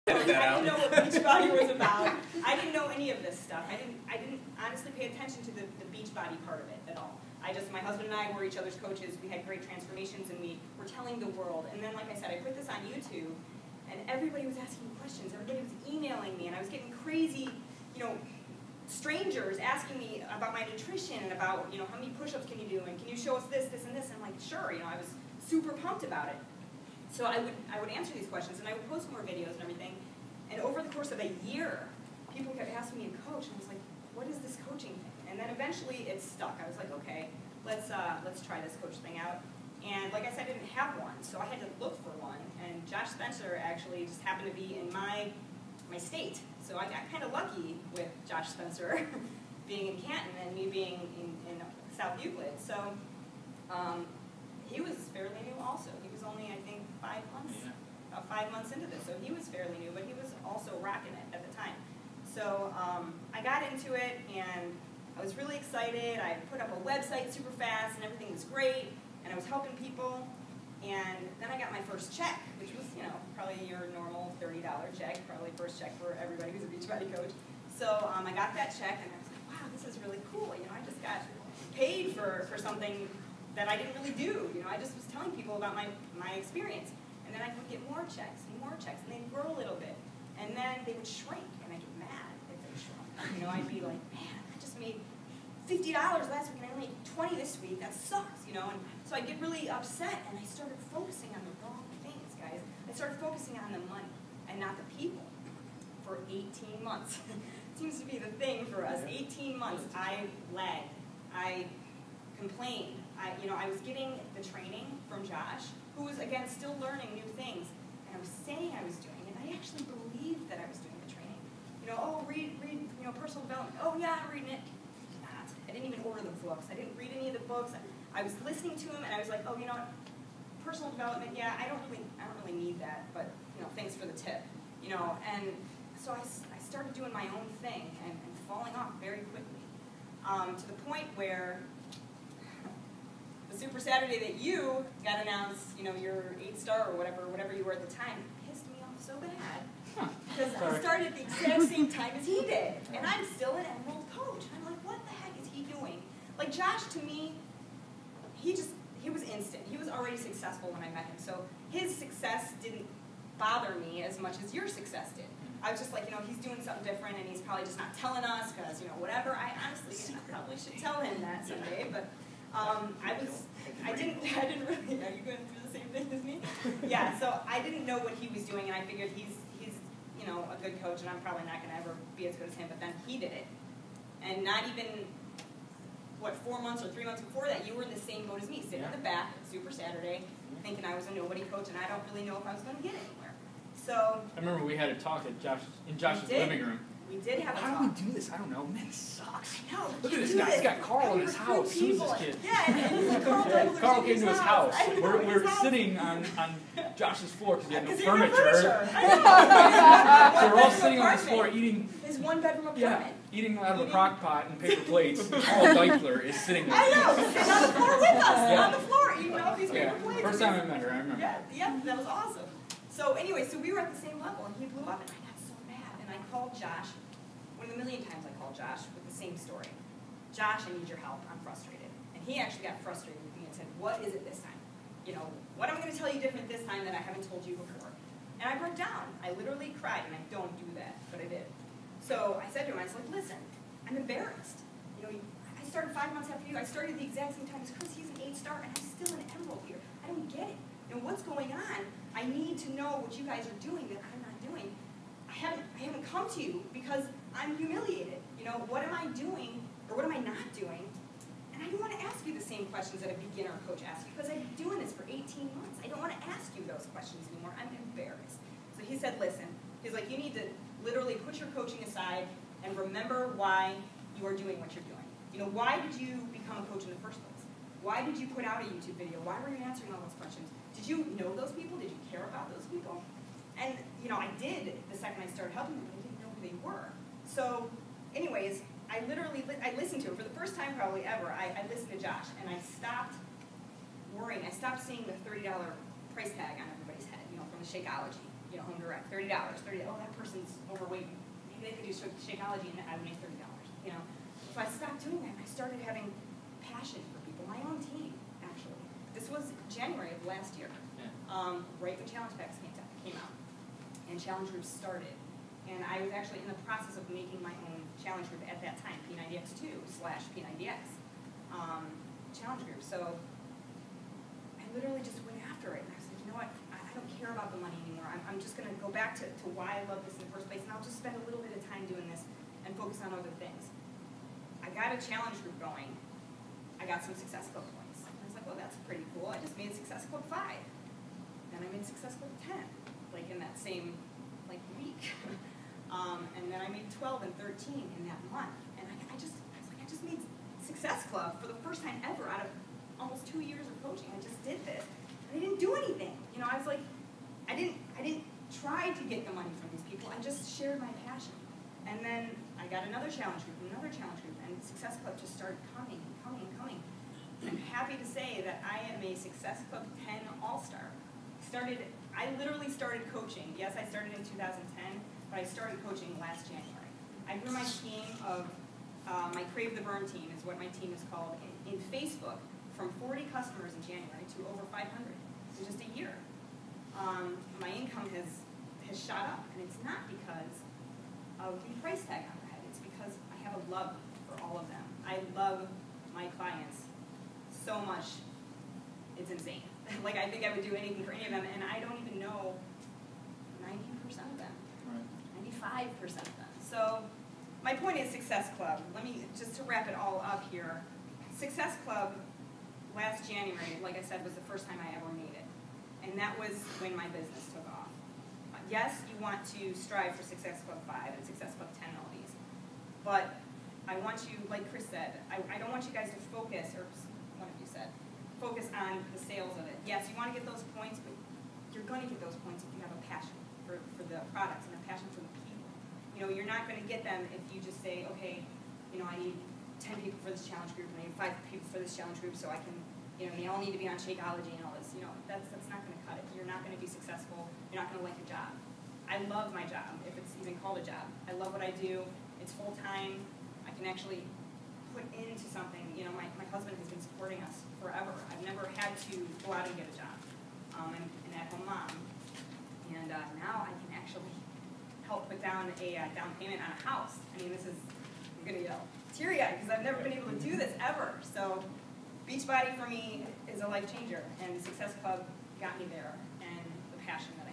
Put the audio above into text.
Edit that out. I didn't know what Beachbody was about. I didn't know any of this stuff. I didn't honestly pay attention to the Beachbody part of it at all. My husband and I were each other's coaches. We had great transformations, and we were telling the world. And then, like I said, I put this on YouTube, and everybody was asking questions. Everybody was emailing me, and I was getting crazy, strangers asking me about my nutrition and about, how many push-ups can you do, and can you show us this, this, and this? And I'm like, sure. I was super pumped about it. So I would answer these questions, and I would post more videos and everything. And over the course of a year, people kept asking me to coach, and I was like, what is this coaching thing? And then eventually it stuck. I was like, okay, let's try this coach thing out. And like I said, I didn't have one, so I had to look for one. And Josh Spencer actually just happened to be in my state. So I got kind of lucky with Josh Spencer being in Canton and me being in South Euclid. So he was fairly new also. He was only, I think, 5 months, about 5 months into this. So he was fairly new, but he was also rocking it at the time. So I got into it, and I was really excited. I put up a website super fast, and everything was great, and I was helping people. And then I got my first check, which was, probably your normal $30 check, probably first check for everybody who's a Beachbody coach. So I got that check, and I was like, wow, this is really cool. I just got paid for something that I didn't really do. I just was telling people about my experience. And then I would get more checks, and they'd grow a little bit. And then they would shrink, and I'd get mad if they shrunk. I'd be like, man, I just made $50 last week, and I only made 20 this week. That sucks, And so I'd get really upset, and I started focusing on the wrong things, guys. I started focusing on the money and not the people for 18 months. Seems to be the thing for us. 18 months, I lagged. I complained. I was getting the training from Josh, who was, again, still learning new things. And I was saying I was doing it. I actually believed that I was doing the training. Oh, read, personal development. Oh, yeah, I'm reading it. Not. I didn't even order the books. I didn't read any of the books. I was listening to him, and I was like, oh, what? Personal development, yeah, I don't really need that, but, thanks for the tip. And so I started doing my own thing and falling off very quickly, to the point where the Super Saturday that you got announced, your 8-star or whatever you were at the time, pissed me off so bad. Because I started at the exact same time as he did. And I'm still an Emerald coach. I'm like, what the heck is he doing? Like, Josh, to me, he was instant. He was already successful when I met him. So his success didn't bother me as much as your success did. I was just like, he's doing something different, and he's probably just not telling us because, whatever. I honestly probably should tell him that someday, but I didn't really, are you going through the same thing as me? Yeah, so I didn't know what he was doing, and I figured he's a good coach, and I'm probably not going to ever be as good as him, but then he did it. And not even, 4 months or 3 months before that, you were in the same boat as me, sitting in the back at Super Saturday, thinking I was a nobody coach, and I don't really know if I was going to get anywhere. So I remember we had a talk at Josh's living room. We did have a talk. How do we do this? I don't know. Man, this sucks. I know. Look at this guy. He's got Carl in his house. Who's this kid? Yeah, and Carl came to his house. We're sitting on Josh's floor because he had no furniture. So we're all sitting on this floor eating. His one-bedroom apartment. Yeah, eating out of a crock pot and paper plates. And Carl Deichler is sitting there. I know. Sitting on the floor with us. On the floor eating all these paper plates. First time I met her, I remember. Yeah, that was awesome. So anyway, so we were at the same level, and he blew up, and I got so mad. And I called Josh. One of the million times I called Josh with the same story. Josh, I need your help. I'm frustrated. And he actually got frustrated with me and said, what is it this time? What am I going to tell you different this time that I haven't told you before? And I broke down. I literally cried, and I don't do that, but I did. So I said to him, I was like, listen, I'm embarrassed. I started 5 months after you. I started the exact same time as Chris. He's an 8-star, and I'm still an Emerald here. I don't get it. What's going on? I need to know what you guys are doing that I'm not doing. I haven't come to you because I'm humiliated. What am I doing, or what am I not doing? And I don't want to ask you the same questions that a beginner coach asks you because I've been doing this for 18 months. I don't want to ask you those questions anymore. I'm embarrassed. So he said, listen, he's like, you need to literally put your coaching aside and remember why you are doing what you're doing. Why did you become a coach in the first place? Why did you put out a YouTube video? Why were you answering all those questions? Did you know those people? Did you care about those people? And, I did the second I started helping them, but I didn't know who they were. So, anyways, I listened to him for the first time probably ever. I listened to Josh, and I stopped worrying. I stopped seeing the $30 price tag on everybody's head, from the Shakeology. home direct, $30, oh, that person's overweight. Maybe they could do Shakeology and I would make $30, So I stopped doing that and I started having passion for people, my own team, actually. This was January of last year, right when challenge packs came out, and challenge groups started. And I was actually in the process of making my own challenge group at that time, P90X2/P90X challenge group. So I literally just went after it. And I was like, you know what, I don't care about the money anymore. I'm just going to go back to why I love this in the first place, and I'll just spend a little bit of time doing this and focus on other things. I got a challenge group going. I got some Success Club points. I was like, well, that's pretty cool. I just made Success Club 5. Then I made Success Club 10, like in that same week. And then I made 12 and 13 in that month. And I just made Success Club for the first time ever out of almost 2 years of coaching. I just did this. And I didn't do anything. I was like, I didn't try to get the money from these people. I just shared my passion. And then I got another challenge group, and Success Club just started coming. I'm happy to say that I am a Success Club 10 All-Star. I literally started coaching. Yes, I started in 2010, but I started coaching last January. I grew my team of, my Crave the Burn team is what my team is called, in Facebook, from 40 customers in January to over 500 in just a year. My income has shot up, and it's not because of the price tag on their head. It's because I have a love for all of them. I love my clients so much, it's insane. Like, I think I would do anything for any of them, and I don't even know 90% of them, 95% of them. So my point is Success Club. Let me, just to wrap it all up here, Success Club last January, like I said, was the first time I ever made it. And that was when my business took off. Yes, you want to strive for Success Club 5 and Success Club 10 and all these, but I want you, like Chris said, I don't want you guys to focus, or one of you said, focus on the sales of it. Yes, you want to get those points, but you're going to get those points if you have a passion for the products and a passion for the people. You're not going to get them if you just say, okay, I need 10 people for this challenge group, and I need 5 people for this challenge group, so I can, they all need to be on Shakeology and all this. That's not going to cut it. You're not going to be successful. You're not going to like your job. I love my job, if it's even called a job. I love what I do. It's full-time. I can actually put into something. My husband has been supporting us forever. I've never had to go out and get a job. I'm an at-home mom. And now I can actually help put down a down payment on a house. I mean, I'm going to get teary-eyed because I've never been able to do this ever. So Beachbody for me is a life changer, and Success Club got me there, and the passion that